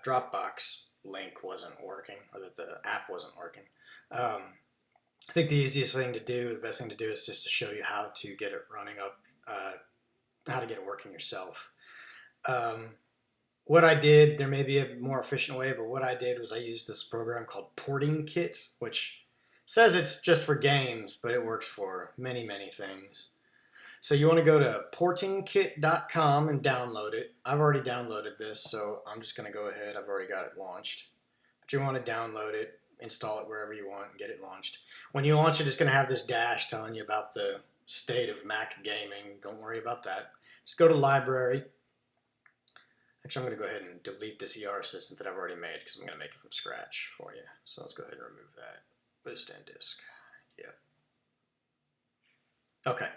Dropbox link wasn't working, or that the app wasn't working. I think the easiest thing to do, the best thing to do, is just to show you how to get it running up, how to get it working yourself. What I did, there may be a more efficient way, but what I did was I used this program called PortingKit, which says it's just for games, but it works for many, many things. So you want to go to portingkit.com and download it. I've already downloaded this, so I'm just going to go ahead. I've already got it launched. But you want to download it, install it wherever you want, and get it launched. When you launch it, it's going to have this dash telling you about the state of Mac gaming. Don't worry about that. Just go to Library. Actually, I'm going to go ahead and delete this ER assistant that I've already made because I'm going to make it from scratch for you. So let's go ahead and remove that. List and disk. Yep. Okay.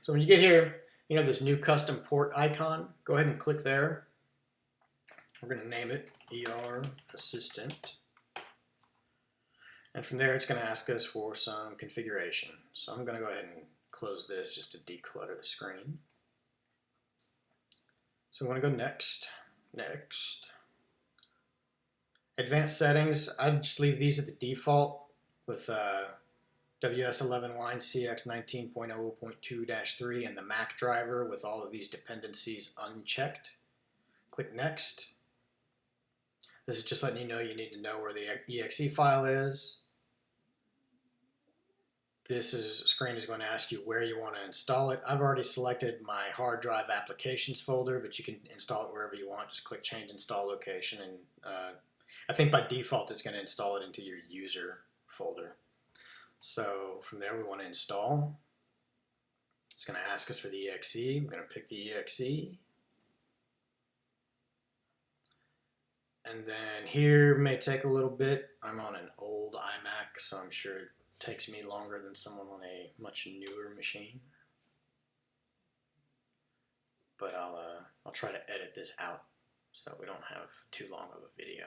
So when you get here, you have this new custom port icon. Go ahead and click there. We're going to name it ER Assistant. And from there, it's going to ask us for some configuration. So I'm going to go ahead and close this just to declutter the screen. So we want to go next. Next. Advanced settings. I'd just leave these at the default with WS11 line CX 19.0.2-3 and the Mac driver with all of these dependencies unchecked. Click Next. This is just letting you know you need to know where the exe file is. This screen is going to ask you where you want to install it. I've already selected my hard drive applications folder, but you can install it wherever you want. Just click Change Install Location, and I think by default it's going to install it into your user folder. So from there we want to install. It's going to ask us for the exe. We're going to pick the exe. And then here may take a little bit. I'm on an old iMac, so I'm sure it takes me longer than someone on a much newer machine. But I'll try to edit this out so we don't have too long of a video.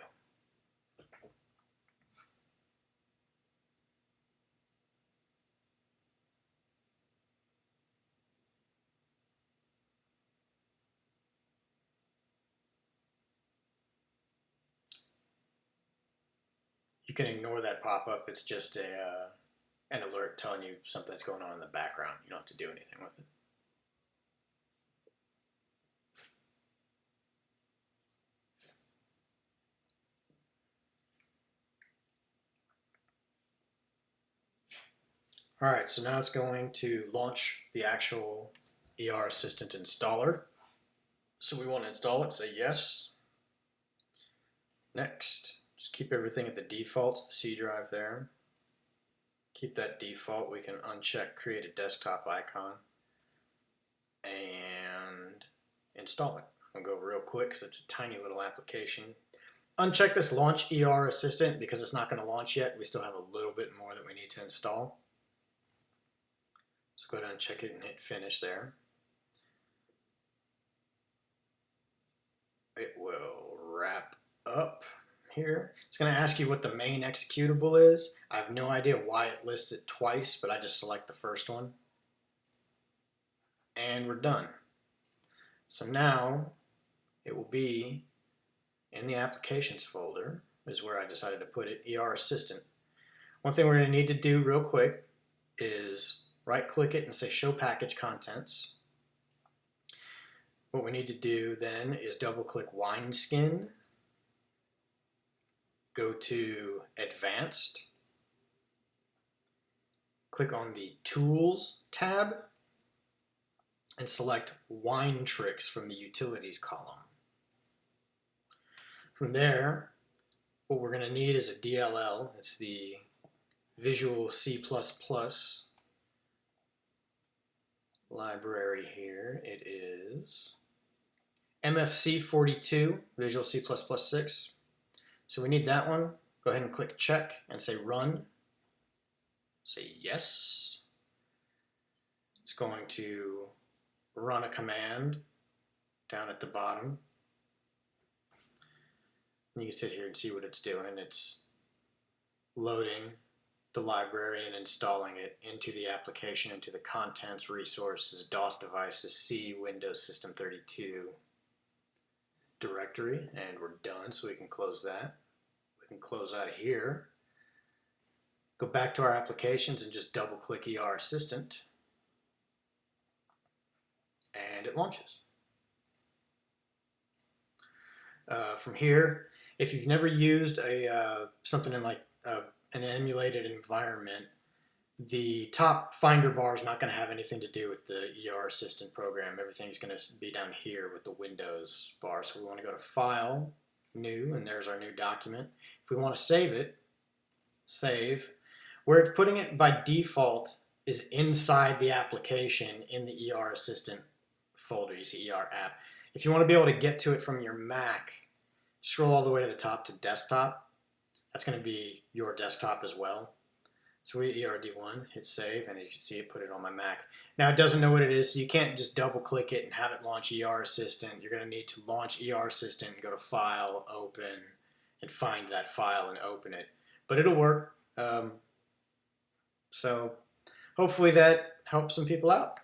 You can ignore that pop-up. It's just an alert telling you something's going on in the background. You don't have to do anything with it. Alright, so now it's going to launch the actual ER Assistant installer. So we want to install it, say yes. Next. Just keep everything at the defaults, the C drive there. Keep that default. We can uncheck Create a Desktop icon and install it. I'll go real quick because it's a tiny little application. Uncheck this Launch ER Assistant because it's not going to launch yet. We still have a little bit more that we need to install. So go ahead and check it and hit Finish there. It will wrap up here. It's going to ask you what the main executable is. I have no idea why it lists it twice, but I just select the first one. And we're done. So now it will be in the Applications folder, is where I decided to put it, ER Assistant. One thing we're going to need to do real quick is right-click it and say Show Package Contents. What we need to do then is double-click Wineskin. Go to Advanced, click on the Tools tab, and select Wine Tricks from the Utilities column. From there, what we're going to need is a DLL. It's the Visual C++ library here. It is MFC42, Visual C++ 6. So we need that one. Go ahead and click Check and say Run. Say Yes. It's going to run a command down at the bottom. And you can sit here and see what it's doing. It's loading the library and installing it into the application, into the contents, resources, DOS devices, C, Windows System 32, directory, and we're done, so we can close that. We can close out of here. Go back to our applications and just double click ER Assistant, and it launches. From here, if you've never used something in like an emulated environment, the top finder bar is not going to have anything to do with the ER Assistant program. Everything's going to be down here with the Windows bar. So we want to go to File, New, and there's our new document. If we want to save it, Save. Where it's putting it by default is inside the application in the ER Assistant folder. You see ER app. If you want to be able to get to it from your Mac, scroll all the way to the top to Desktop. That's going to be your desktop as well. So we ERD1, hit save, and you can see it put it on my Mac. Now it doesn't know what it is, so you can't just double click it and have it launch ER Assistant. You're going to need to launch ER Assistant and go to File, Open, and find that file and open it. But it'll work. So hopefully that helps some people out.